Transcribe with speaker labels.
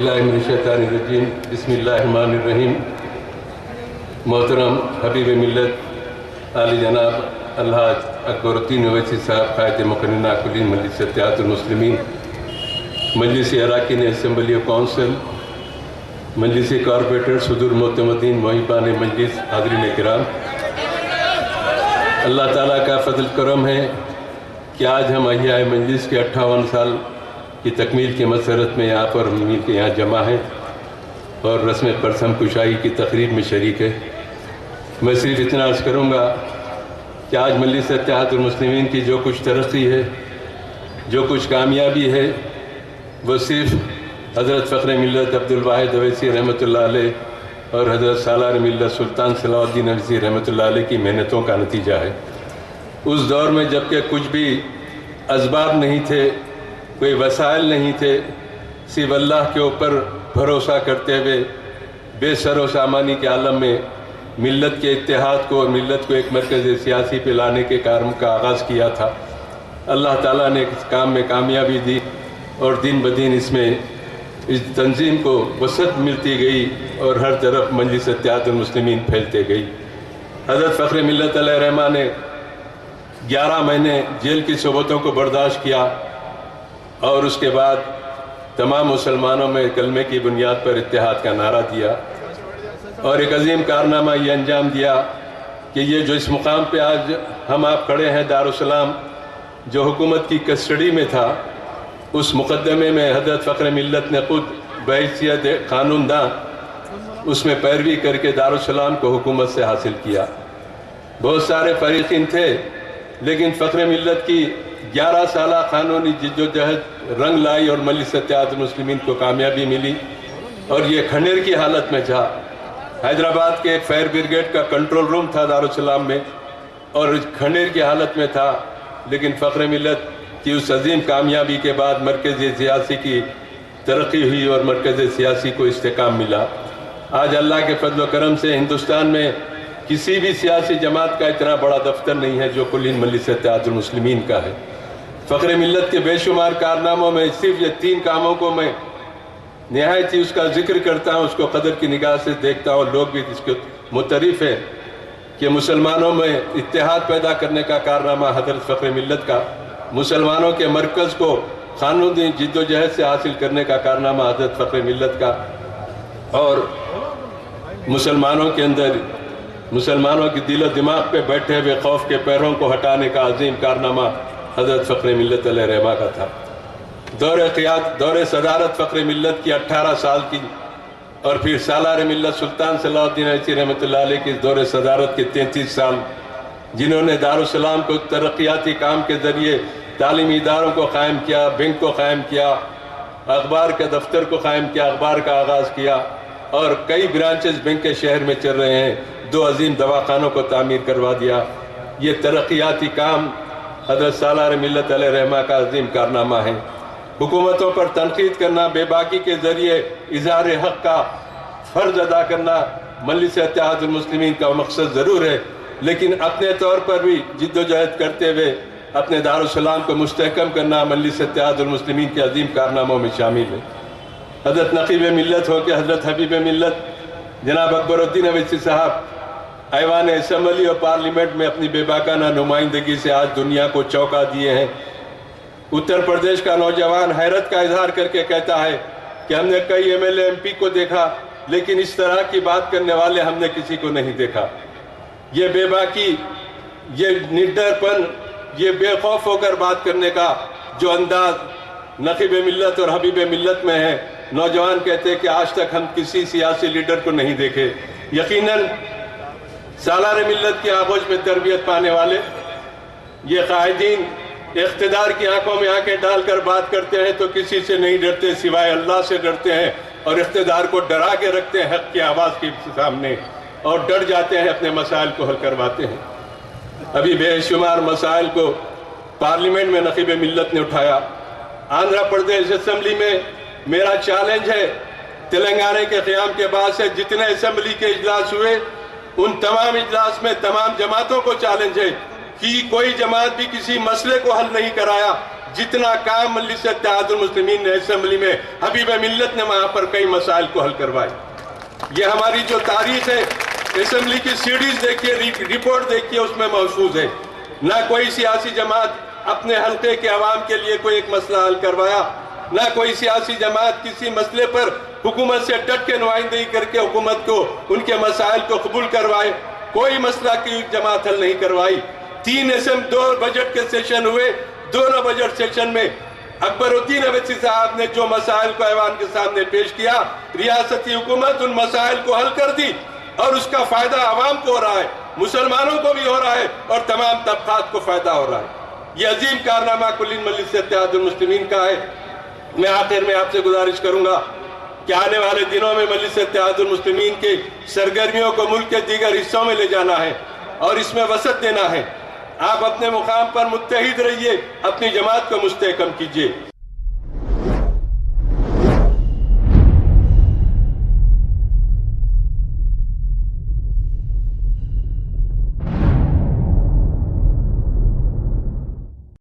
Speaker 1: باللہ من الشیطان الرجیم بسم اللہ الرحمن الرحیم۔ محترم حبیب ملت عالی جناب الحاج اکبر الدین اویسی صاحب قائد مقننہ کلین مجلس اتحاد المسلمین، مجلس اراکین اسمبلی آف کونسل، مجلس کارپوریٹر، صدور معتمدین، محبان مجلس، حاضرین کرام، اللہ تعالیٰ کا فضل کرم ہے کہ آج ہم احیاء مجلس کے 58 سال کی تکمیل کی مسرت میں یہاں پر مل کے یہاں جمع ہیں اور رسم پرچم کشائی کی تقریب میں شریک ہے۔ میں صرف اتنا عرض کروں گا کہ آج مجلس اتحاد المسلمین کی جو کچھ ترقی ہے، جو کچھ کامیابی ہے، وہ صرف حضرت فخر ملت عبدالواحد اویسی رحمۃ اللہ علیہ اور حضرت سالار ملت سلطان صلاح الدین اویسی رحمۃ اللہ علیہ کی محنتوں کا نتیجہ ہے۔ اس دور میں جبکہ کچھ بھی اسباب نہیں تھے، کوئی وسائل نہیں تھے، صرف اللہ کے اوپر بھروسہ کرتے ہوئے بے سر و سامانی کے عالم میں ملت کے اتحاد کو اور ملت کو ایک مرکز سیاسی پہ لانے کے کام کا آغاز کیا تھا۔ اللہ تعالیٰ نے اس کام میں کامیابی دی اور دن بدن اس میں اس تنظیم کو وسعت ملتی گئی اور ہر طرف مجلس اتحاد المسلمین پھیلتے گئی۔ حضرت فخر ملت علیہ رحمہ نے 11 مہینے جیل کی صحبتوں کو برداشت کیا اور اس کے بعد تمام مسلمانوں میں کلمے کی بنیاد پر اتحاد کا نعرہ دیا اور ایک عظیم کارنامہ یہ انجام دیا کہ یہ جو اس مقام پہ آج ہم آپ کھڑے ہیں، دارالسلام جو حکومت کی کسٹڈی میں تھا، اس مقدمے میں حضرت فخر ملت نے خود بحیثیت قانون داں اس میں پیروی کر کے دارالسلام کو حکومت سے حاصل کیا۔ بہت سارے فریقین تھے لیکن فخر ملت کی 11 سالہ قانونی جد و جہد رنگ لائی اور مجلس اتحاد المسلمین کو کامیابی ملی اور یہ کھنڈیر کی حالت میں تھا۔ حیدرآباد کے ایک فائر بریگیڈ کا کنٹرول روم تھا دارالسلام میں اور کھنڈیر کی حالت میں تھا، لیکن فخر ملت کی اس عظیم کامیابی کے بعد مرکز سیاسی کی ترقی ہوئی اور مرکز سیاسی کو استحکام ملا۔ آج اللہ کے فضل و کرم سے ہندوستان میں کسی بھی سیاسی جماعت کا اتنا بڑا دفتر نہیں ہے جو کلین مجلس اتحاد المسلمین کا ہے۔ فخر ملت کے بے شمار کارناموں میں صرف یہ 3 کاموں کو میں نہایت ہی اس کا ذکر کرتا ہوں، اس کو قدر کی نگاہ سے دیکھتا ہوں، لوگ بھی اس کے متعارف ہیں کہ مسلمانوں میں اتحاد پیدا کرنے کا کارنامہ حضرت فخر ملت کا، مسلمانوں کے مرکز کو قانونی جد و جہد سے حاصل کرنے کا کارنامہ حضرت فخر ملت کا، اور مسلمانوں کے اندر مسلمانوں کی دل و دماغ پہ بیٹھے ہوئے خوف کے پیروں کو ہٹانے کا عظیم کارنامہ حضرت فخر ملت علیہ رحمہ کا تھا۔ دور صدارت فخر ملت کی 18 سال کی اور پھر سالار ملت سلطان صلاح الدین اویسی رحمۃ اللہ علیہ کی دور صدارت کے 33 سال، جنہوں نے دارالسلام کو ترقیاتی کام کے ذریعے تعلیمی اداروں کو قائم کیا، بینک کو قائم کیا، اخبار کے دفتر کو قائم کیا، اخبار کا آغاز کیا اور کئی برانچز بینک کے شہر میں چل رہے ہیں، 2 عظیم دواخانوں کو تعمیر کروا دیا۔ یہ ترقیاتی کام حضرت سالار ملت علیہ رحمہ کا عظیم کارنامہ ہے۔ حکومتوں پر تنقید کرنا، بے باکی کے ذریعے اظہار حق کا فرض ادا کرنا مجلس اتحاد المسلمین کا مقصد ضرور ہے، لیکن اپنے طور پر بھی جد و جہد کرتے ہوئے اپنے دارالسلام کو مستحکم کرنا مجلس اتحاد المسلمین کے عظیم کارناموں میں شامل ہے۔ حضرت نقیب ملت ہو کہ حضرت حبیب ملت جناب اکبر الدین اویسی صاحب ایوان اسمبلی اور پارلیمنٹ میں اپنی بے باکانہ نمائندگی سے آج دنیا کو چونکا دیے ہیں۔ اتر پردیش کا نوجوان حیرت کا اظہار کر کے کہتا ہے کہ ہم نے کئی M L A M P کو دیکھا لیکن اس طرح کی بات کرنے والے ہم نے کسی کو نہیں دیکھا۔ یہ بے باکی، یہ نڈر پن، یہ بے خوف ہو کر بات کرنے کا جو انداز نقیب ملت اور حبیب ملت میں ہے، نوجوان کہتے ہیں کہ آج تک ہم کسی سیاسی لیڈر کو نہیں دیکھے۔ یقیناً سالار ملت کی آغوش میں تربیت پانے والے یہ قائدین اقتدار کی آنکھوں میں آنکھیں ڈال کر بات کرتے ہیں تو کسی سے نہیں ڈرتے سوائے اللہ سے ڈرتے ہیں، اور اقتدار کو ڈرا کے رکھتے ہیں حق کی آواز کے سامنے اور ڈر جاتے ہیں، اپنے مسائل کو حل کرواتے ہیں۔ ابھی بے شمار مسائل کو پارلیمنٹ میں نقیب ملت نے اٹھایا۔ آندھرا پردیش اسمبلی میں میرا چیلنج ہے، تلنگانہ کے قیام کے بعد سے جتنے اسمبلی کے اجلاس ہوئے ان تمام اجلاس میں تمام جماعتوں کو چیلنج ہے کہ کوئی جماعت بھی کسی مسئلے کو حل نہیں کرایا جتنا کام مجلس اتحاد المسلمین نے اسمبلی میں حبیب ملت نے وہاں پر کئی مسائل کو حل کروائے. یہ ہماری جو تاریخ ہے اسمبلی کی سیڈیز دیکھیے, رپورٹ دیکھیے, اس میں محفوظ ہے. نہ کوئی سیاسی جماعت اپنے حلقے کے عوام کے لیے کوئی ایک مسئلہ حل کروایا, نہ کوئی سیاسی جماعت کسی مسئلے پر حکومت سے ڈٹ کے نمائندگی کر کے حکومت کو ان کے مسائل کو قبول کروائے. کوئی مسئلہ کی جماعت حل نہیں کروائی. 2 بجٹ کے سیشن ہوئے, دونوں بجٹ سیشن میں اکبر الدین اویسی صاحب نے جو مسائل کو ایوان کے سامنے پیش کیا, ریاستی حکومت ان مسائل کو حل کر دی اور اس کا فائدہ عوام کو ہو رہا ہے, مسلمانوں کو بھی ہو رہا ہے اور تمام طبقات کو فائدہ ہو رہا ہے. یہ عظیم کارنامہ کلین مجلس اتحاد المسلمین کا ہے. میں آخر میں آپ سے گزارش کروں گا کہ آنے والے دنوں میں مجلس اتحاد المسلمین کے سرگرمیوں کو ملک کے دیگر حصوں میں لے جانا ہے اور اس میں وسعت دینا ہے. آپ اپنے مقام پر متحد رہیے, اپنی جماعت کو مستحکم کیجیے.